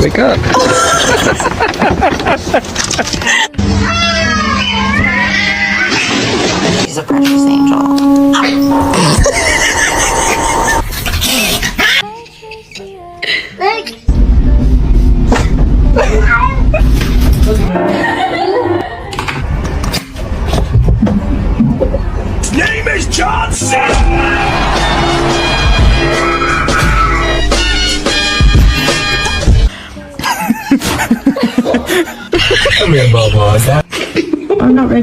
Wake up. She's a precious angel. Name is John C. Come here, Bubba. I'm not ready.